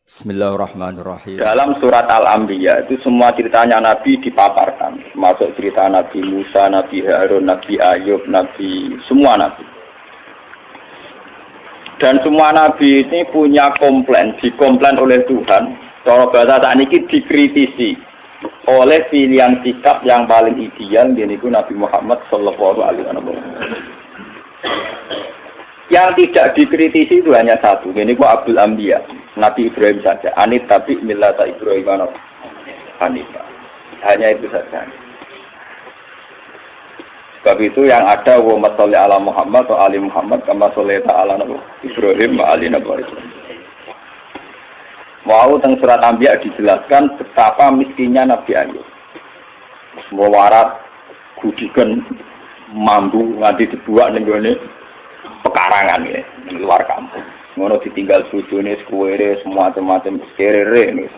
Bismillahirrahmanirrahim. Dalam surat Al-Anbiya itu semua ceritanya Nabi dipaparkan, termasuk cerita Nabi Musa, Nabi Harun, Nabi Ayub, semua Nabi. Dan semua Nabi ini punya dikomplain oleh Tuhan. Cara bahasa saat ini dikritisi oleh pilihan sikap yang paling ideal, yaitu Nabi Muhammad Sallallahu Alaihi Wasallam. Yang tidak dikritisi itu hanya satu, yaitu Abdul Anbiya, Nabi Ibrahim saja. Anit tapi millata Ibrahim Hanifah. Hanya itu saja. Sebab itu yang ada wa masalli ala Muhammad atau ali Muhammad kama shallaita ala Ibrahim wa ali Nabi. Mau teng surat Anbiya dijelaskan betapa miskinnya Nabi Ayub. Semua warat gudikan mambu nganti dibuat ning gone pekarangan ya, di luar kampung. Ngono ditinggal bojone sekuwere semua macam-macam kerere nih.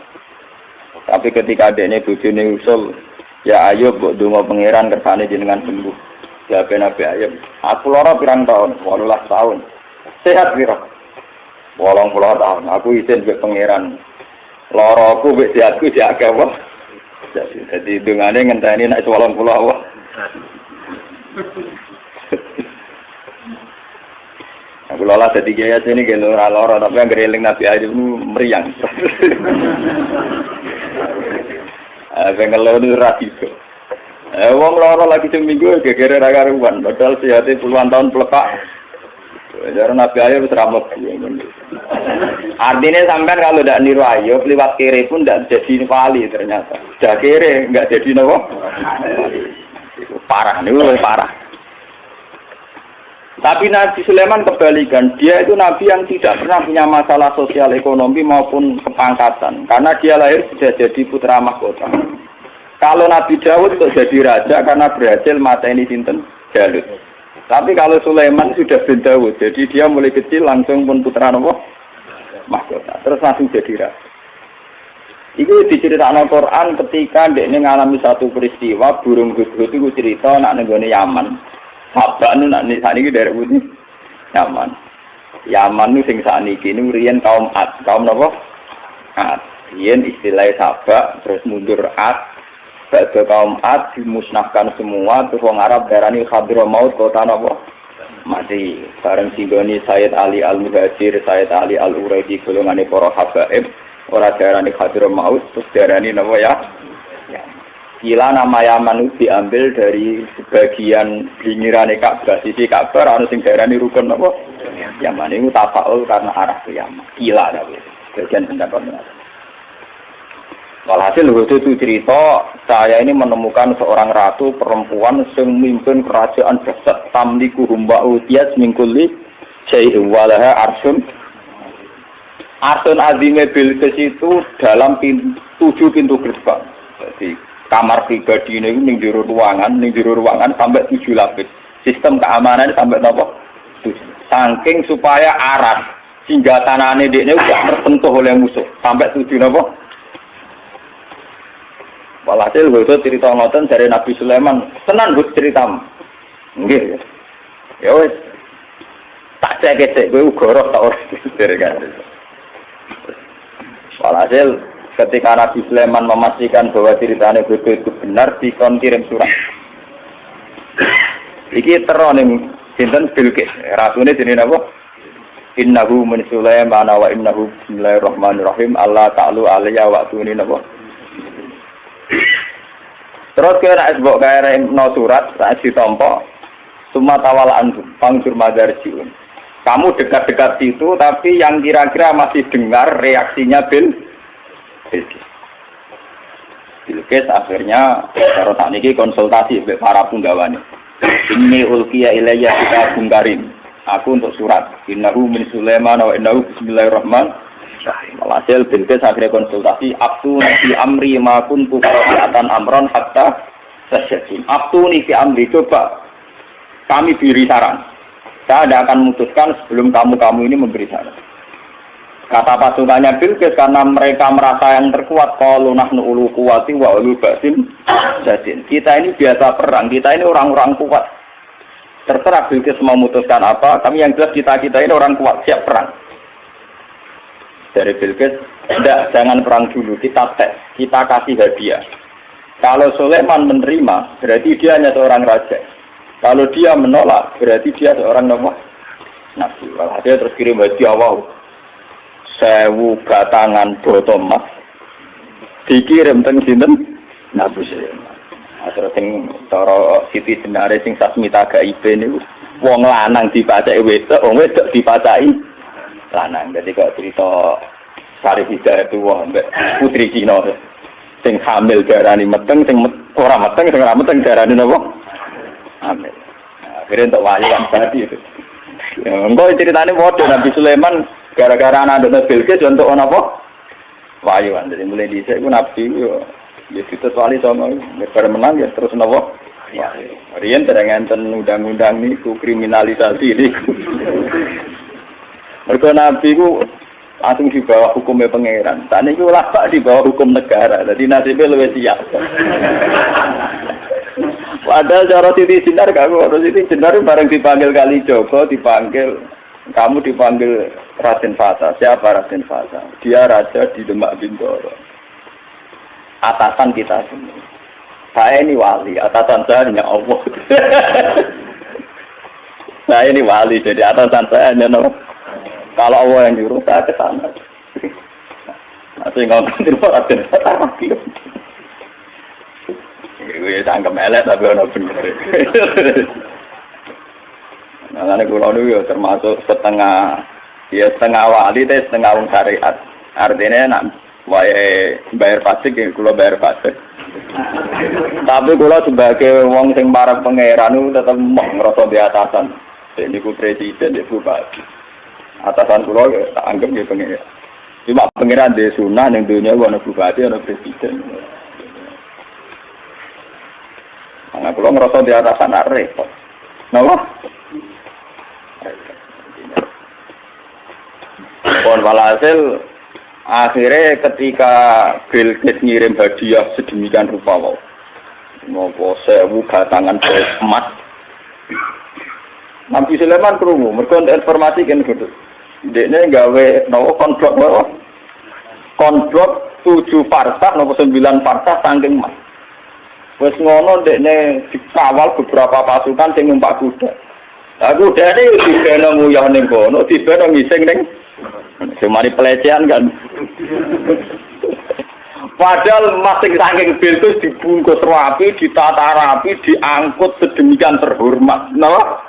Tapi ketika adeknya bojone usul, ya Ayub mbok donga pangeran kersane jenengan sembuh. Ya Nabi Ayub, aku lara pirang tahun, 18 tahun. Sehat pira? 80 tahun. Aku izin mbek pangeran. Laraku mbek sehatku diagak wae. Jadi dungane ngenteni nek 80 wae. Aku lola jadi gaya sini gitu loro tapi yang gereling Nabi Ayub meriang. Bengal itu rasiko. Wong loro lagi seminggu gegere ra karuan, padahal sehate puluhan tahun pelepak. Jadi Nabi Ayub seramuk. Artinya sampean kalau tidak niru Ayub lewat kere pun tidak jadi wali ternyata. Sudah kere enggak jadi nopo. Parah nih, parah. Tapi Nabi Sulaiman kebalikan, dia itu Nabi yang tidak pernah punya masalah sosial ekonomi maupun kepangkatan, karena dia lahir sudah jadi putra mahkota. Kalau Nabi Daud untuk jadi raja karena berhasil mateni sinten Jalut. Tapi kalau Sulaiman sudah bin Daud, jadi dia mulai kecil langsung pun putra mahkota, terus langsung jadi raja. Itu diceritakan Al-Quran ketika dia mengalami satu peristiwa burung guguk itu cerita nak nenggone Yaman. Sabak nu nak sakniki dari putih Yaman. Yaman nu sing sakniki nu riyen kaum Ad, kaum napa? Ad. Riyen istilah Sabak terus mundur Ad. Badhe kaum Ad dimusnahkan semua terus wong Arab darani Hadramaut kota napa? Mati. Bareng singgoni Sayyid Ali Al-Muhajir, Sayyid Ali Al-Uraidi golongane para habaib, ora darani Hadramaut terus darani napa ya? Gila nama Yaman itu diambil dari sebagian pinggiran Ka'bah, sisi Ka'bah, ada yang daerah ini rukun apa? Yaman itu tafaul karena arah ke Yaman. Gila tapi sebagian pendapatnya. Walhasil itu cerita, saya ini menemukan seorang ratu perempuan yang memimpin kerajaan besar tamliku humba utiyas mingkuli syai'in walaha arsun. Arsun azime Bilqis itu dalam 7 pintu gerbang. Jadi kamar pribadi ini ning jero ruangan sampai 7 lapis. Sistem keamanan sampai napa? 7. Saking supaya aras hingga tanahane dekne udah tersentuh oleh musuh sampai 7 napa? Walhasil itu cerita ngoten dari Nabi Sulaiman, tenan Gus ceritamu. Nggih. Ya wis. Tak cek-cek kowe ugoro tak ora kan. Walhasil ketika Nabi Sulaiman memastikan bahwa ceritanya itu benar, dikon kirim surat. Iki teroning sinten Bilqis. Rasune jenenge napa? Innahu min Sulaiman wa innahu bismillahirrahmanirrahim. Allah ta'ala alayya wa tuni napa? Terus kira esbok kaya no surat saat ditompo summa tawala antum pangsur madarjiun. Kamu dekat-dekat situ tapi yang kira-kira masih dengar reaksinya Bilqis akhirnya karo sakniki konsultasi mbek para punggawane. Inni ulqiya ilayya kitabun karim. Aku untuk surat. Innahu min Sulaiman wa innahu bismillahirrahmanirrahim. Walhasil Bilqis akhirnya konsultasi. Abtuni fi amri ma kuntu qati'atan amran hatta tasyadin. Abtuni fi amri, coba kami beri saran. Saya tidak akan memutuskan sebelum kamu ini memberi saran. Kata pasukannya Bilqis karena mereka merasa yang terkuat, qalu nahnu ulu quwwati wa ulu ba'sin jadin. Kita ini biasa perang, kita ini orang-orang kuat. Terserah Bilqis memutuskan apa, kami yang jelas kita ini orang kuat, siap perang. dari Bilqis, tidak, jangan perang dulu, kita tes, kita kasih hadiah. Kalau Sulaiman menerima, berarti dia hanya seorang raja. Kalau dia menolak, berarti dia seorang nabi. Dia terus kirim hadiah, wow, 1000 batangan botol emas dikirim teng sinten Nabi Sulaiman. Terus sing cara Siti Jenare sing Sasmita Gaibe niku wong lanang dipacaki wedok, wong wedok dipacaki lanang. Dadi kok cerita Sari Hidayatullah mbek putri Cina sing hamil darani meteng, sing ora meteng, sing ora meteng darani napa? Hamil. Akhirnya untuk wali kan tadi itu. Engko ceritane padha Nabi Sulaiman gara-gara anak Bilqis untuk apa? Wali kan. Jadi mulai dhisik ku Nabi yo ya kita wali sono bar menang ya terus napa? Riyen dereng enten undang-undang niku kriminalisasi niku. Mergo Nabi ku langsung di bawah hukumnya pangeran. Tadi itu ulama di bawah hukum negara. Jadi nasibnya lebih siap. Padahal cara Siti Jenar kalau Siti Jenar bareng dipanggil Kalijogo, dipanggil kamu dipanggil Raden Fata. Siapa Raden Fata? Dia raja di Demak Bintoro. Atasan kita semua. Saya ini wali, atasan saya hanya Allah. Saya ini wali, jadi atasan saya hanya Allah. Kalau Allah yang nyuruh saya ke sana. Sehingga ngomongin Raden Fata lagi. Gue tangkap elek tapi ada bener. Nah, kalau dulu ya termasuk setengah wali, setengah wong syariat. Artinya nak bayar pajak, kalau bayar pajak. Tapi kalau sebagai wong sing para pangeran itu tetap ngerasa di atasan. Jadi ku presiden, dia bupati. Atasan kulo tak anggap dia pangeran. Cuma pangeran di sunah yang dunia ada bupati, ada presiden. Nah, kulo ngerasa di atasan repot. Napa? Pon walhasil akhirnya ketika Bilqis ngirim hadiah sedemikian rupa mau 1000 batangan emas. Nabi Sulaiman krungu, mergo informasi kan gitu. Dekne gawe nopo konblok 7 parsah nopo 9 parsah saking emas. Wes ngono dekne dikawal beberapa pasukan sing numpak kuda. Lah kudane dibeno nguyah ning kono, dibeno ngising ning semari pelecehan kan. Padahal masing saking Bilqis dibungkus rapi, ditata rapi, diangkut sedemikian terhormat. Napa?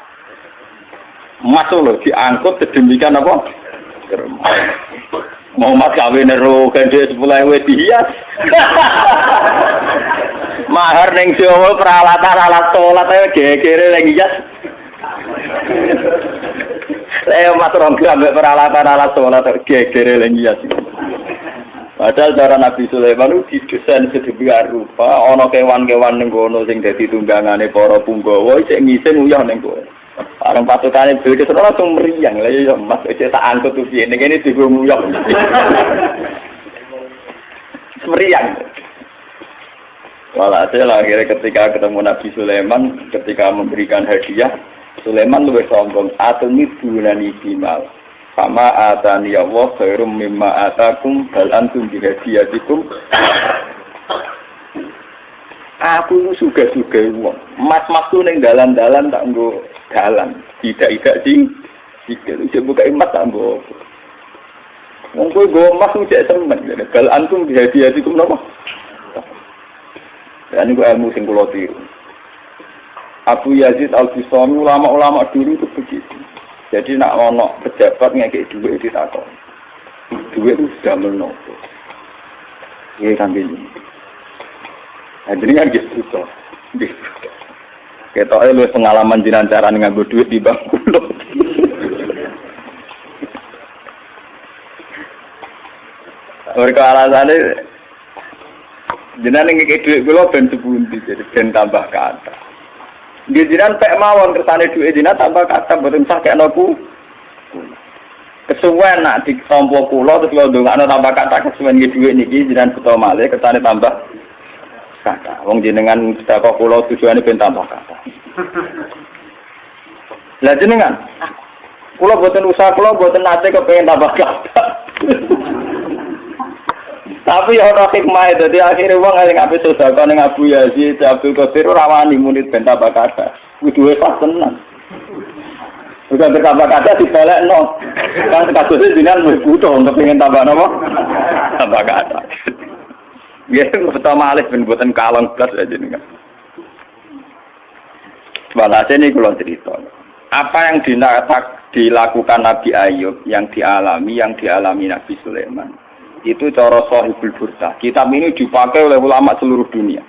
Masuk loh, diangkut sedemikian apa? Muhammad kawin ero gede 10.000 dihias. Mahar ning Jawa peralatan alat salat ae gegere ning hias. Saya matur ambek peralatan alat salat gegere ning hias. Padahal cara Nabi Sulaiman itu didesain sedemikian rupa, ana kewan-kewan ning kono sing dadi tunggangane para punggawa sing ngising uyah ning kono. Orang pasukane beda terus langsung meriang. Lah ya Mas wis tak angkut tuh piye ning kene diguyok. Meriang. Walhasil akhirnya ketika ketemu Nabi Sulaiman, ketika memberikan hadiah, Sulaiman lebih sombong. Atumi bunani bimal. Sama atani Allah khairum mimma atakum bal antum bihadiyatikum. Aku suga-suga wong. Mas-masku ning dalan-dalan tak nggo dalan. Tidak sing iki buka emas tak nggo. Wong kowe nggo emas cek temen. Bal antum bihadiyatikum napa? Dan itu ilmu sing kula tiru. Abu Yazid Al-Bistami ulama-ulama dulu itu begitu. Jadi nak ono pejabat ngekek duit ditakon. Duit itu sudah menopo. Iya kan ini. Nah, jadi kan gitu toh. Kita lu pengalaman jinan cara nganggo duit di bangku loh. Mereka alasannya jinan ngekek duit kula ben sepundi jadi ben tambah kata. Di jiran pek mawon kersane duit jinan tambah kata boten sakekno ku. Kesuwen nak ditampa kula terus kula ndongakno tambah kata kesuwen nggih duit niki jiran beto malih kersane tambah kata. Wong jenengan sedekah kula tujuane ben tambah kata. Lah jenengan kula boten usaha kula boten nate kepengin tambah kata. Tapi orang hikmah itu, jadi akhirnya orang yang ngapain sedekah ning Abu Yazid, Abdul Qadir rawani munit benta bakada. Kudu pas tenan. Bukan bertambah kata dibalekno. Kan kasusnya jenengan wis butuh untuk pengen tambah napa? Tambah kata. Ya, pertama alih ben boten kalong blas aja jenengan. Walhasil ini kalau cerita. Apa yang dilakukan Nabi Ayub, yang dialami Nabi Sulaiman, itu cara Shahibul Burdah. Kitab ini dipakai oleh ulama seluruh dunia.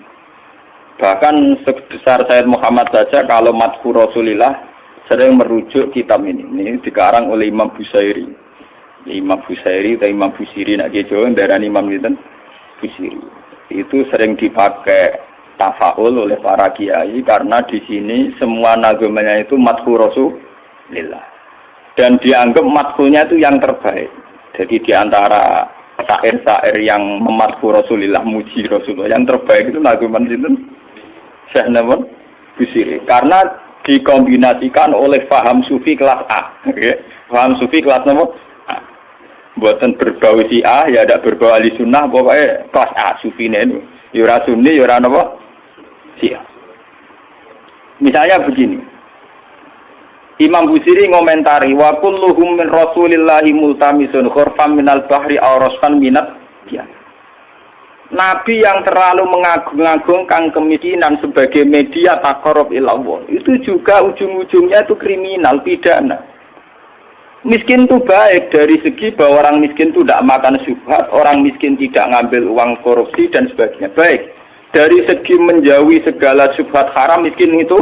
Bahkan sebesar Sayyid Muhammad saja kalau Madhur Rasulillah sering merujuk kitab ini. Ini dikarang oleh Imam Busairi. Imam Busairi atau Imam Busiri, nak Jawa darani Imam itu Busiri. Itu sering dipakai tafaul oleh para kiai karena di sini semua nazmnya itu Madhur Rasulillah. Dan dianggap madhurnya itu yang terbaik. Jadi di antara syair-syair yang memadhur Rasulillah, muji Rasulullah, yang terbaik itu nazman itu Syekh Nawawi Busiri. Karena dikombinasikan oleh paham sufi kelas A. Okay. Paham sufi kelas nomor A. Buatan berbau si A, ya ada berbau ahli sunnah, pokoknya kelas A sufi ini. Yura sunni, yura apa? Si A. Misalnya begini. Imam Busiri ngomentari, wa kulluhum min rasulillahi multamisun khurfam minal bahri awroskan minat dia. Nabi yang terlalu mengagung-agungkan kemiskinan sebagai media taqarrub ilallah itu juga ujung-ujungnya itu kriminal, pidana. Miskin itu baik dari segi bahwa orang miskin itu tidak makan syubhat, orang miskin tidak ngambil uang korupsi dan sebagainya. Baik. Dari segi menjauhi segala syubhat haram, miskin itu.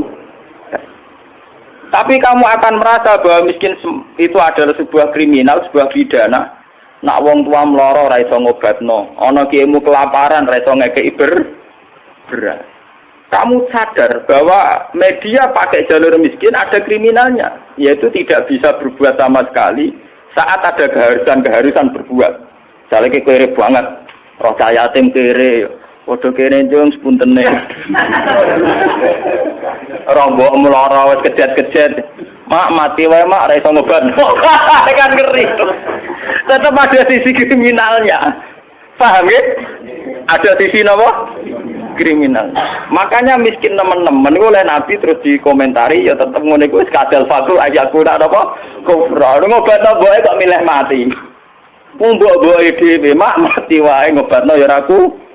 Tapi kamu akan merasa bahwa miskin itu adalah sebuah kriminal, sebuah pidana. Nak wong tua mloro ra iso ngobatno, ana kiaimu kelaparan ra iso ngekeki beras. Kamu sadar bahwa media pakai jalur miskin ada kriminalnya, yaitu tidak bisa berbuat sama sekali saat ada keharusan berbuat. Misalnya kere banget, roh yatim kere, padha kere njung sepuntene. Roh mbok mloro wis kejet-kejet. Mak mati wae mak ra iso ngobatno. Kan ngeri. Tetap ada sisi kriminalnya. Paham ya? Ada sisi apa? Kriminal. Makanya miskin teman-teman oleh Nabi terus dikomentari ya tetap ngono iku wis kadal fakul ayatku ndak apa kufra. Ngobatno mboke kok milih mati. Wong mbok-mboke dhewe mak mati wae ngobatno ya aku.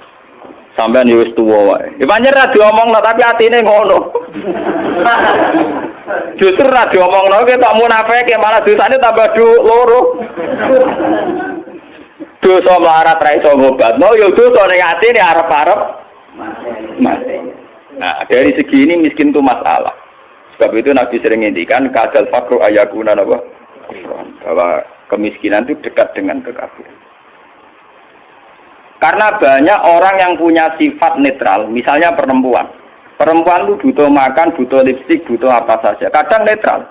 Sampeyan ya wis tuwa wae. Ya pancen ra diomongno tapi atine ngono. Justru ra diomongno ki tak munafik malah dosane tambah loro. Dosa melarat ra iso ngobatno ya dosa ning atine arep-arep mati. Nah, dari segi ini miskin itu masalah. Sebab itu Nabi sering ngendikan kadal fakru ayakuna apa? Bahwa kemiskinan itu dekat dengan kekafiran. Karena banyak orang yang punya sifat netral, misalnya perempuan. Perempuan itu butuh makan, butuh lipstik, butuh apa saja. Kadang netral.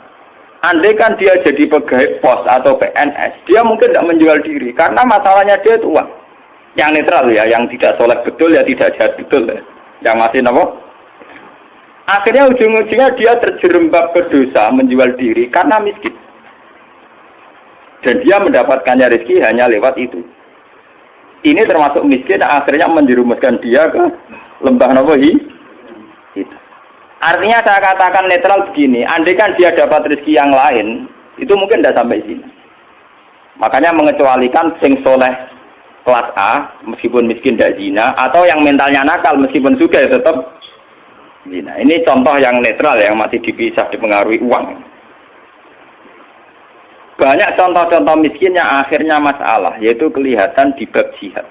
Andai kan dia jadi pegawai pos atau PNS, dia mungkin tidak menjual diri. Karena masalahnya dia itu uang. Yang netral ya, yang tidak soleh betul ya tidak jahat betul ya. Yang masih apa? Akhirnya ujung-ujungnya dia terjerembab berdosa menjual diri karena miskin. Dan dia mendapatkannya rezeki hanya lewat itu. Ini termasuk miskin, akhirnya menjerumuskan dia ke lembah Nawawi. Itu. Artinya saya katakan netral begini, andai kan dia dapat rezeki yang lain, itu mungkin tidak sampai sini. Makanya mengecualikan sing soleh kelas A, meskipun miskin tidak zina, atau yang mentalnya nakal, meskipun juga tetap zina. Ini contoh yang netral, yang masih dipisah, dipengaruhi uang. Banyak contoh-contoh miskin yang akhirnya masalah, yaitu kelihatan di bab jihad.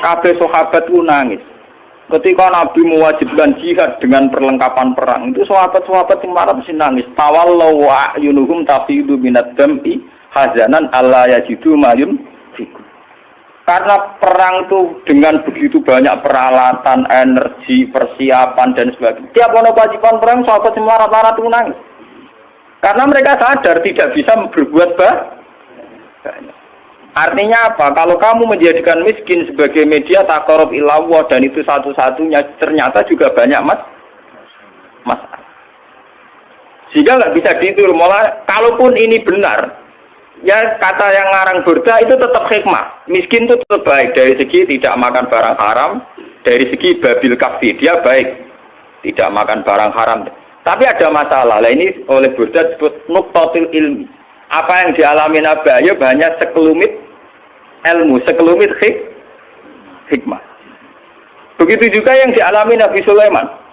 Kabeh sahabat itu nangis. Ketika Nabi mewajibkan jihad dengan perlengkapan perang, itu sahabat-sahabat yang marah mesti nangis. Tawallahu wa'yunuhum tafidu minad dam'i hazanan alla yajidu mayun fikum. Karena perang itu dengan begitu banyak peralatan, energi, persiapan dan sebagainya. Tiap ono kewajiban perang, sahabat yang marah-marah itu nangis. Karena mereka sadar tidak bisa berbuat banyak. Artinya apa? Kalau kamu menjadikan miskin sebagai media taqarrub ilallah dan itu satu-satunya, ternyata juga banyak masalah. Sehingga nggak bisa ditur. Malah kalaupun ini benar, Ya kata yang ngarang Burda itu tetap hikmah. Miskin itu tetap baik dari segi tidak makan barang haram, dari segi babil kafir dia baik, tidak makan barang haram. Tapi ada masalah. Lah ini oleh Burda disebut nuqtatul ilmi. Apa yang dialami Nabi Ayub hanya sekelumit ilmu, sekelumit hikmah. Begitu juga yang dialami Nabi Sulaiman.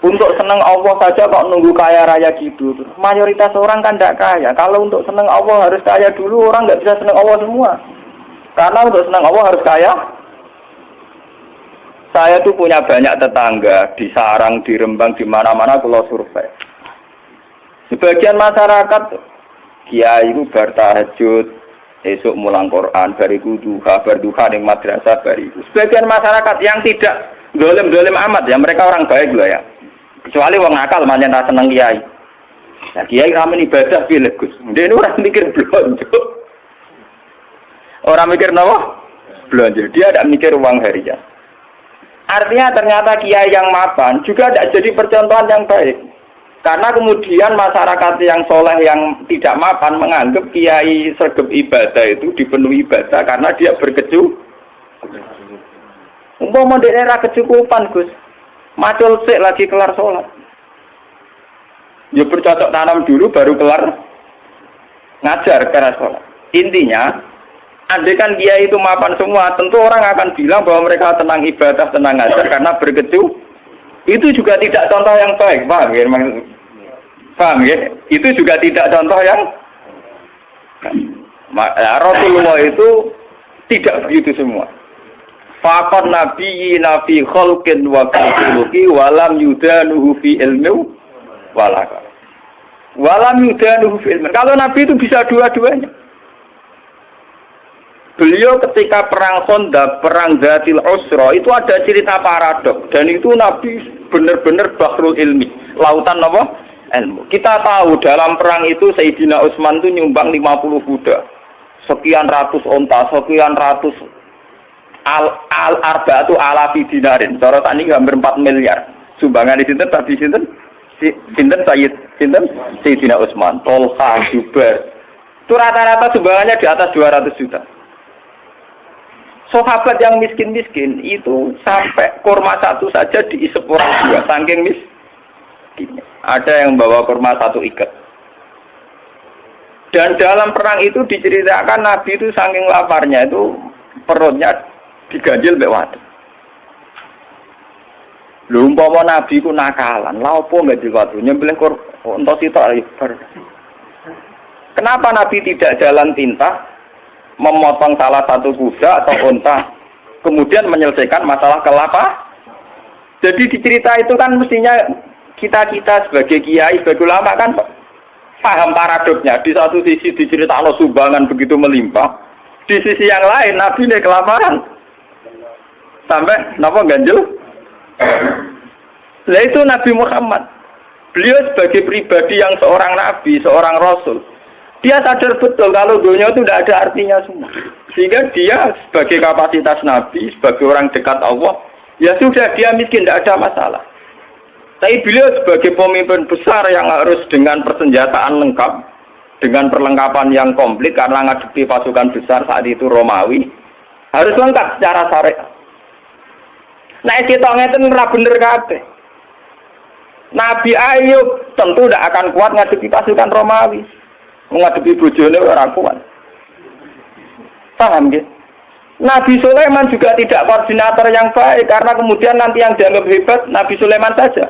Untuk senang Allah saja kok nunggu kaya raya gitu. Mayoritas orang kan tidak kaya. Kalau untuk senang Allah harus kaya dulu, orang nggak bisa senang Allah semua. Karena untuk senang Allah harus kaya. Saya tuh punya banyak tetangga di Sarang, di Rembang, di mana-mana kalau survei. Sebagian masyarakat kiai itu bertahajud, esok mulang Quran, bariku duha, berduha di madrasah bariku. Sebagian masyarakat yang tidak dolim amat ya, mereka orang baik loh ya. Kecuali wong nakal manjen ra seneng kiai. Nah, kiai ramen ibadah pilih Gus. Dia ini orang mikir belanja. Orang mikir napa? Belanja. Dia tidak mikir uang harian. Artinya ternyata kiai yang mapan juga tidak jadi percontohan yang baik. Karena kemudian masyarakat yang soleh yang tidak mapan menganggap kiai sergap ibadah itu dipenuhi ibadah karena dia berkecukupan. Umpama dekne ra kecukupan Gus. Macul sik lagi kelar sholat. Ya bercocok tanam dulu baru kelar ngajar kelar sholat. Intinya, andai kan kiai itu mapan semua, tentu orang akan bilang bahwa mereka tenang ibadah, tenang ngajar karena berkecukupan. Itu juga tidak contoh yang baik, paham ya? Paham ya? Itu juga tidak contoh yang Rasulullah itu tidak begitu semua. Fakon nabi kholkin wa khuluqi walam yudanuhu fi ilmi walaka. Walam yudanuhu fi ilmi. Kalau nabi itu bisa dua-duanya. Beliau ketika perang Khandaq, perang Dzatil Usra itu ada cerita paradok dan itu nabi benar-benar bahrul ilmi, lautan apa? Ilmu. Kita tahu dalam perang itu Sayyidina Utsman itu nyumbang 50 kuda. Sekian ratus onta, sekian ratus al-arba'atu alafi dinarin. Cara tani hampir 4 miliar. Sumbangan di sinten tadi sinten Sayyidina Utsman, Tolha, Jubair. Itu rata-rata sumbangannya di atas 200 juta. Sahabat yang miskin-miskin itu sampai kurma satu saja diisep orang dua, saking miskin. Ada yang bawa kurma satu ikat. Dan dalam perang itu diceritakan Nabi itu saking laparnya itu perutnya diganjil mbek wadon. Lho umpama Nabi ku nakalan, lha opo ganjil wadon nyembelih unta sitok ibar. Kenapa Nabi tidak jalan tinta memotong salah satu kuda atau unta kemudian menyelesaikan masalah kelapa? Jadi di cerita itu kan mestinya kita sebagai kiai, sebagai ulama kan paham paradoknya. Di satu sisi diceritakan sumbangan begitu melimpah, di sisi yang lain Nabi ini kelaparan. Sampai napa ganjel? Lah itu Nabi Muhammad. Beliau sebagai pribadi yang seorang nabi, seorang rasul. Dia sadar betul kalau dunia itu tidak ada artinya semua. Sehingga dia sebagai kapasitas nabi, sebagai orang dekat Allah, ya sudah dia miskin tidak ada masalah. Tapi beliau sebagai pemimpin besar yang harus dengan persenjataan lengkap, dengan perlengkapan yang komplit karena ngadepi pasukan besar saat itu Romawi, harus lengkap secara syariat. Nah, kita ngeten ora bener kabeh. Nabi Ayub tentu tidak akan kuat ngadepi pasukan Romawi. Ngadepi bojone ora kuat. Paham nggih? Nabi Sulaiman juga tidak koordinator yang baik karena kemudian nanti yang dianggap hebat Nabi Sulaiman saja.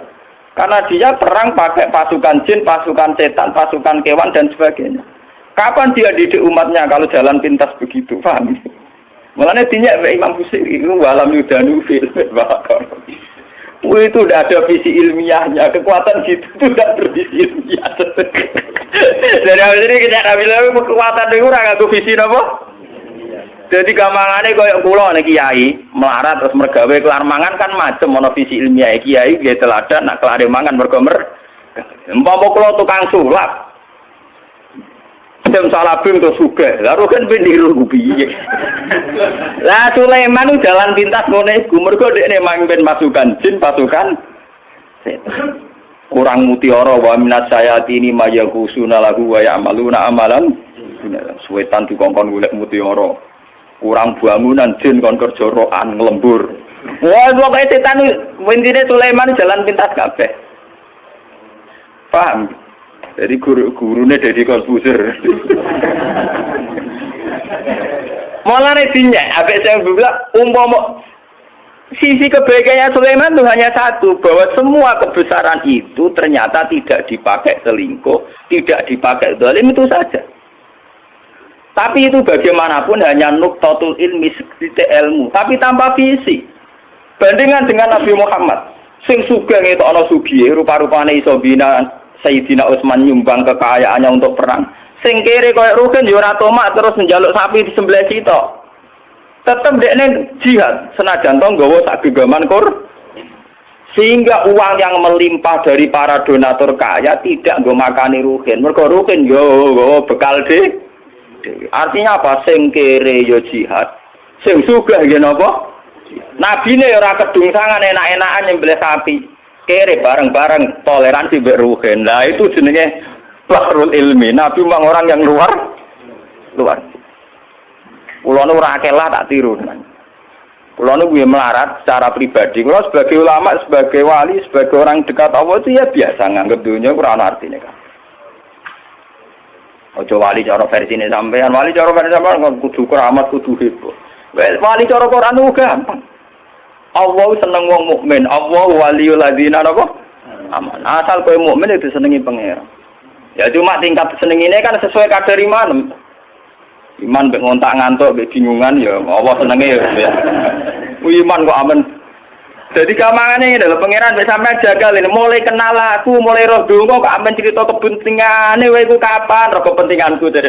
Karena dia perang pakai pasukan jin, pasukan setan, pasukan kewan dan sebagainya. Kapan dia didik umatnya kalau jalan pintas begitu? Paham? Makanya dinyak Imam Busiri itu walam yudanu fil bakar. Itu tidak ada visi ilmiahnya. Kekuatan gitu itu tidak bervisi ilmiah. Dari awal ini kita bilang kekuatan itu orang aku visi apa? Jadi gampangannya kayak kula nek kiai melarat terus mergawe kelar mangan kan macam ono visi ilmiah kiai dia teladan nak kelar mangan mergo umpama kula tukang sulap. Jam salabim to sugih. Lalu kan peniru piye. Lah Sulaiman jalan pintas ngene iku mergo dekne mamimpin pasukan jin, pasukan setan. Kurang mutiara wa minat sayatini mayaghusuna lahu wa ya'maluna amalan suwetan dikongkon golek mutiara. Kurang bangunan jin kon kerja rokan nglembur. Wah, pokoke setan intine Sulaiman jalan pintas kabeh. Paham? Jadi gurune Deddy Corbuzier. Mulane dinyak, abek saya bilang umpama sisi kebaikannya Sulaiman itu hanya satu, bahwa semua kebesaran itu ternyata tidak dipakai selingkuh, tidak dipakai zalim, itu saja. Tapi itu bagaimanapun hanya nuqtatul ilmi, titik ilmu, tapi tanpa visi. Bandingan dengan Nabi Muhammad, sing sugeng itu ana sugih, rupa-rupane iso bina Sayyidina Utsman nyumbang kekayaannya untuk perang. Sing kere koyo Rukin yo ora tomak terus njaluk sapi disembelih sitok. Tetap dekne jihad senajan to nggawa sak gegaman sehingga uang yang melimpah dari para donatur kaya tidak nggo makani Ruhin. Mergo Ruhin yo bekal de. Artinya apa? Sing kere yo jihad, sing sugih nggih napa? Nabine ora kedung sangan enak-enakan nyembelih sapi. Kere bareng-bareng toleransi mbek Ruhin. Lah itu jenenge Bahrul Ilmi. Nabi memang orang yang luar. Kulo nu ora akelah tak tiru. Kulo nu gue melarat secara pribadi. Kulo sebagai ulama, sebagai wali, sebagai orang dekat Allah itu ya biasa nganggep dunia ora ana artine kan. Ojo wali cara versine sampean, wali cara versine sampean kudu keramat, kudu heboh. Wali cara Quran ku gampang. Allah seneng wong mukmin, Allah waliyul ladzina napa? Aman. Asal kowe mukmin itu senengi pangeran. Ya cuma tingkat senengine kan sesuai kadar iman. Iman mbek ngontak ngantuk mbek bingungan ya Allah senenge ya. Iman kok aman. Jadi gamangane ngene lho pangeran mbek sampean jagal ini mulai kenal aku, mulai roh donga kok amen cerita kepentingane kowe iku kapan roh kepentinganku dari.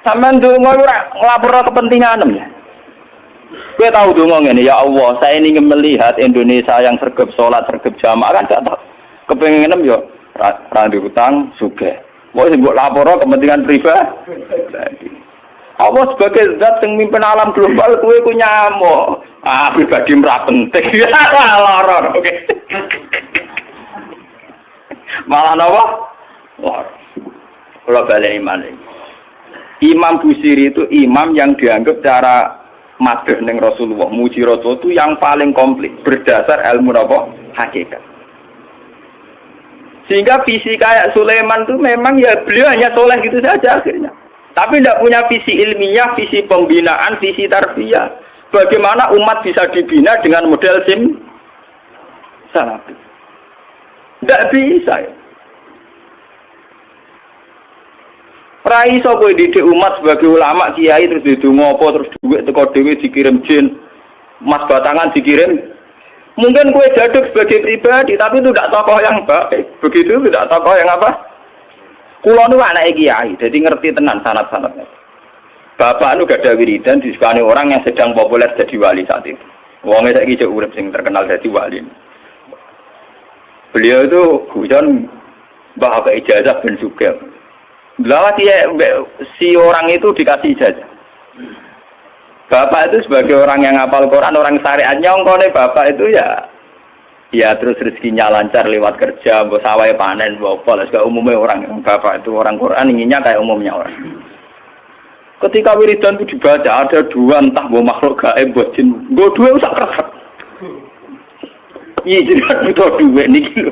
Sampeyan donga ora nglapor kepentinganem ya. Kowe tahu donga ngene ya Allah, saya ingin melihat Indonesia yang sergap salat, sergap jamaah kan gak tak kepenginem yo ra hutang sugih. Mau sebut lapor kepentingan pribadi. Allah sebagai zat yang mimpin alam global, kue ku nyamuk. Pribadi merah penting. Loror, oke. Malah apa? Loror. Kalau balik iman ini. Imam Busiri itu imam yang dianggap cara madheh ning Rasulullah, muji Rasul itu yang paling komplit berdasar ilmu apa? Hakikat. Sehingga visi kayak Sulaiman itu memang ya beliau hanya soleh gitu saja akhirnya. Tapi tidak punya visi ilmiah, visi pembinaan, visi tarbiyah. Bagaimana umat bisa dibina dengan model salafi. Tidak bisa ya. Rai so kowe didik umat sebagai ulama kiai terus didonga apa terus duit teko dhewe dikirim jin. Mas batangan dikirim. Mungkin kue jaduk sebagai pribadi, tapi itu tidak tokoh yang baik. Begitu tidak tokoh yang apa? Kulo nu anak kiai, jadi ngerti tenan sanad-sanadnya. Bapak nu gak ada wiridan disukani orang yang sedang populer jadi wali saat itu. Wongnya saiki jek urip sing terkenal jadi wali. Beliau itu hujan bahagia ijazah ben sugih. Lawat si orang itu dikasih ijazah. Bapak itu sebagai orang yang hafal Quran, orang syariat nyongkone bapak itu ya terus rezekinya lancar lewat kerja, mbok sawah panen, mbok apa, segala umumnya orang bapak itu orang Quran inginnya kayak umumnya orang. Ketika wiridan itu dibaca ada dua entah mbok makhluk gaib mbok jin, mbok dua usah keresek. Iya jadi butuh duit niki lho.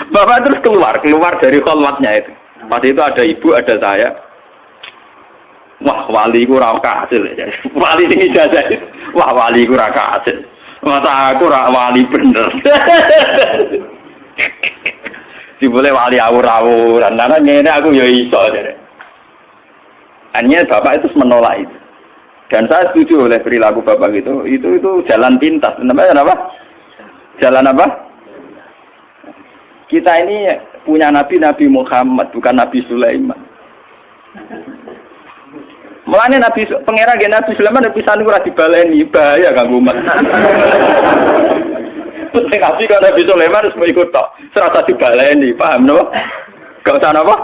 Bapak terus keluar dari kholwatnya itu. Pas itu ada ibu, ada saya. Wah, wali ku ora kasil ya. Wali sing ijazah. Wah, wali ku ora kasil. Masa aku ora wali bener. Dibole wali awur-awuran. Nana ngene aku ya iso jare. Hanya bapak itu menolak itu. Dan saya setuju oleh perilaku bapak itu jalan pintas. Namanya apa? Jalan apa? Kita ini punya Nabi Muhammad, bukan Nabi Sulaiman. Mulane Nabi pangeran gen Nabi Sulaiman pisan ora dibaleni, bahaya kanggo umat. Sing Nabi kan Nabi Sulaiman harus ikut tok, serasa dibaleni, paham no? Gak usah apa?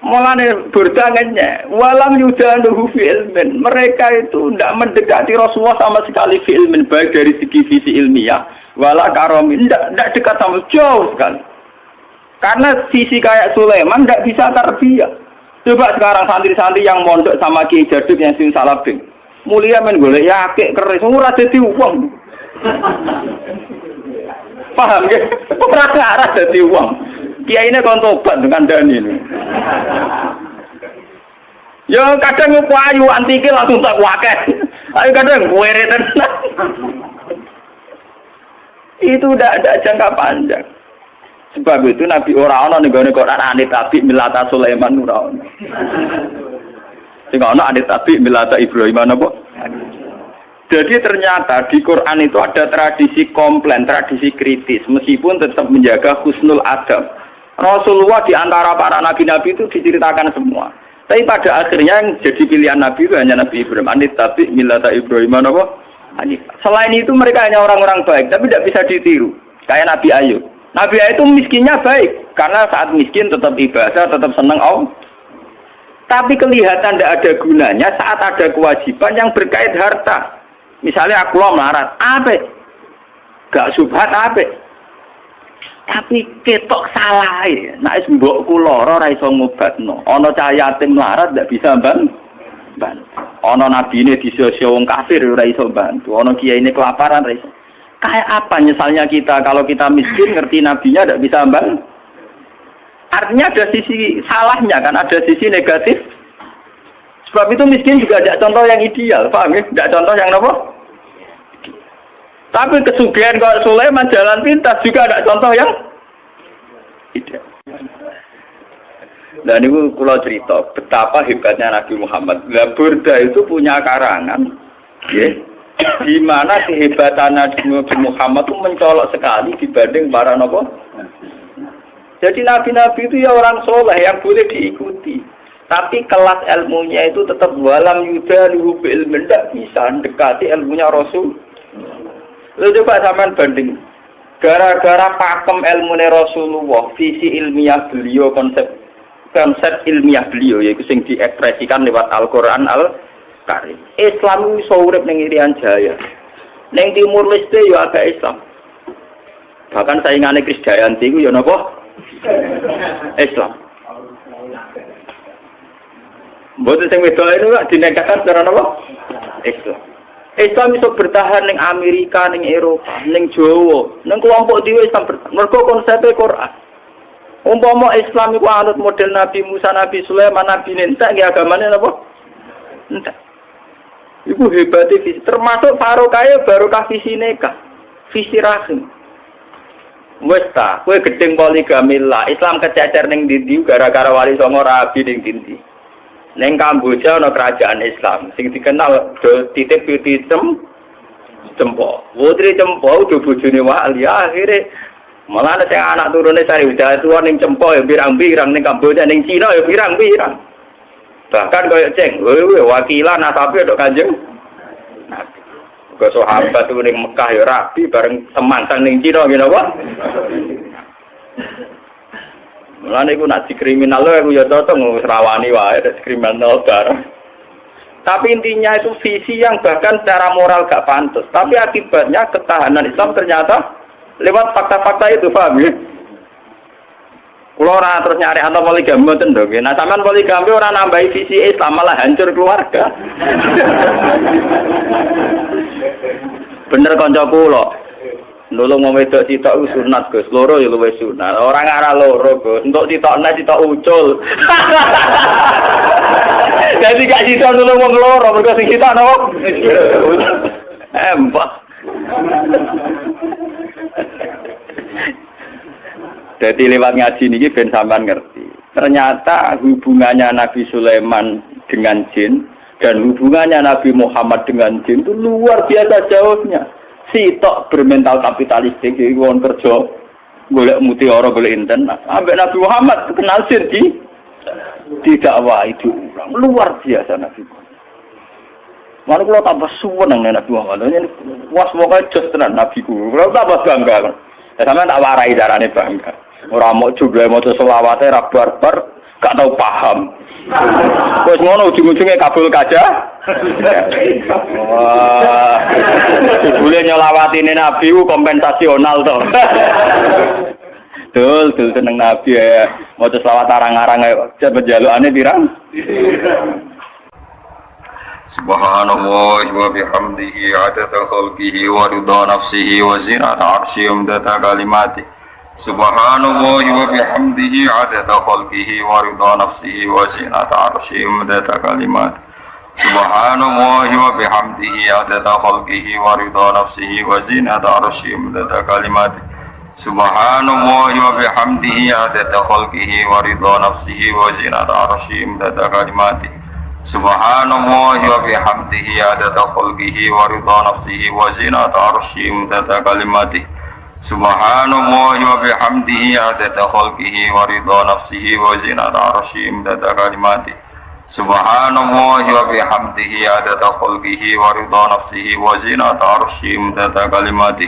Mulane burdangannya walam yudanuhu fi ilmin. Mereka itu tidak mendekati Rasulullah sama sekali fi ilmin, baik dari segi visi ilmiah wala karomin, tidak dekat sama, jauh sekali. Karena sisi kayak Sulaiman tidak bisa tarbiyah. Coba sekarang santri-santri yang mondok sama Kiai Jaduk yang sing salabing, mulia men golek yakik keris ora dadi wong. Paham ya? Ora arah dadi wong. Kiai ini kon tobat dengan Dani ini. Ya kadang payu antike langsung tak wakeh. Ayo kadang kuwere tenan. Itu udah ada jangka panjang. Sebab itu Nabi ora ana ning gone Quran anit tabi milata Sulaiman ora ana. Sing ana anit tabi milata Ibrahim napa? Jadi ternyata di Quran itu ada tradisi komplain, tradisi kritis, meskipun tetap menjaga husnul adab. Rasulullah di antara para nabi-nabi itu diceritakan semua. Tapi pada akhirnya yang jadi pilihan Nabi itu hanya Nabi Ibrahim. Anit tapi milata Ibrahim apa? Hanif. Selain itu mereka hanya orang-orang baik, tapi tidak bisa ditiru. Kayak Nabi Ayub. Nabi Ayub itu miskinnya baik, karena saat miskin tetap ibadah, tetap senang Allah. Tapi kelihatan tidak ada gunanya saat ada kewajiban yang berkait harta. Misalnya aku melarat, apa? Gak subhat apa? Tapi ketok salah ya. Nah, mbokku lara ora iso ngobatno. Ana cah yatim melarat ndak bisa bantu. Ana nabine disio-sio wong kafir ora iso bantu. Ana kiyaine kelaparan ora iso. Kayak apa nyesalnya kita kalau kita miskin ngerti nabinya ndak bisa bantu. Artinya ada sisi salahnya kan, ada sisi negatif. Sebab itu miskin juga ada contoh yang ideal, paham ya? Tidak contoh yang apa? Tapi kesugihan kalau Sulaiman jalan pintas juga ada contoh yang tidak. Dan itu kalau cerita betapa hebatnya Nabi Muhammad. Burda itu punya karangan, ya, di mana kehebatan Nabi Muhammad itu mencolok sekali dibanding para nabi. Jadi nabi-nabi itu ya orang soleh yang boleh diikuti. Tapi kelas ilmunya itu tetap walam yudalu bil ilmin, tidak bisa mendekati ilmunya Rasul. Lalu coba sampean banding. Gara-gara pakem ilmunya Rasulullah, visi ilmiah beliau, konsep ilmiah beliau yaitu sing diekspresikan lewat Al-Qur'an Al-Karim. Islam iso urip ning Irian Jaya. Ning Timur Leste yo agak Islam. Bahkan saingane Krisdayanti iku yo napa? Islam. Mboten sing wedok itu gak dinegakkan secara napa? Islam. Islam bisa bertahan ning Amerika, ning Eropa, ning Jawa, ning kelompok dhewe Islam bertahan. Mergo konsepnya Quran. Umpama Islam iku anut model Nabi Musa, Nabi Sulaiman, Nabi Ninta, nggih agamane napa? Entek. Iku hebate visi. Termasuk barokah barokah visi nikah, visi rahim. Wes ta, kowe gedeng poligami lah. Islam kececer ning ndi gara-gara wali songo rabi ning ndi. Neng Kamboja ana kerajaan Islam sing dikenal titip Cempo. Putri Cempo do bojone wali akhire malah sing anak turune cari Wijayatuwa ning Cempo ya pirang-pirang ning Kamboja ning Cina ya pirang-pirang. Bahkan koyo ceng, wakilan asape tok Kanjeng Nabi. Kok sahabat ning Mekah ya rabi bareng semantan ning Cina ngene apa? Mulane iku nak dikriminal lho aku ya cocok ngrawani wae kriminal bareng. Tapi intinya itu visi yang bahkan secara moral gak pantas. Tapi akibatnya ketahanan Islam ternyata lewat fakta-fakta itu, paham ya? Kulo ora terus nyari antar poligami mboten lho. Nah, sampean poligami ora nambahi visi Islam malah hancur keluarga. Bener kanca kula. Nulung wong wedok sitok sunat Gus, loro ya luwih sunat. Ora ngarah loro Gus, entuk sitok nes sitok ucul. Jadi gak sitok nulung wong loro, mergo sing sitok napa? Empah. Jadi lewat ngaji niki ben sampean ngerti. Ternyata hubungannya Nabi Sulaiman dengan jin dan hubungannya Nabi Muhammad dengan jin itu luar biasa jauhnya. Sitok bermental kapitalistik iki wong kerja golek mutiara golek inten ambek Nabi Muhammad kenal jin di dakwah itu luar biasa Nabi. Mana kula tambah suweneng Nabi Muhammad. Was pokoke jos tenan Nabi ku. Kula tambah bangga. Ya sampean tak warai carane bangga. Ora mau juga maca selawate ra barbar gak tahu paham. Wes ngono ujung-ujunge kabul kaja. Wah. Jebule nyelawatine Nabi ku kompensasional to. Dul seneng Nabi ya. Maca selawat arang-arang ae penjalukane pirang? Subhanallah wa bihamdihi adada khalqihi wa ridha nafsihi wa zinata arsyihi umdata kalimati. Subhanallah wa bihamdihi adada khalqihi wa ridha nafsihi wa zinata arsyihi umdata kalimati. Subhanallah wa bihamdihi adada khalqihi wa ridha nafsihi wa zinata arsyihi umdata kalimati. Subhanallah wa bihamdihi adada khalqihi wa ridha nafsihi wa zinata arsyihi umdata kalimati. Subhanallah wa bihamdihi adada khalqihi wa ridha nafsihi wa zinata arsyihi umdata kalimati. Subhanallah wa bihamdihi adada khalqihi wa ridha nafsihi wa zinata arsyihi umdata kalimati. Subhanallah wa bihamdihi adada khalqihi wa ridha nafsihi wa zinata arsyihi umdata kalimati.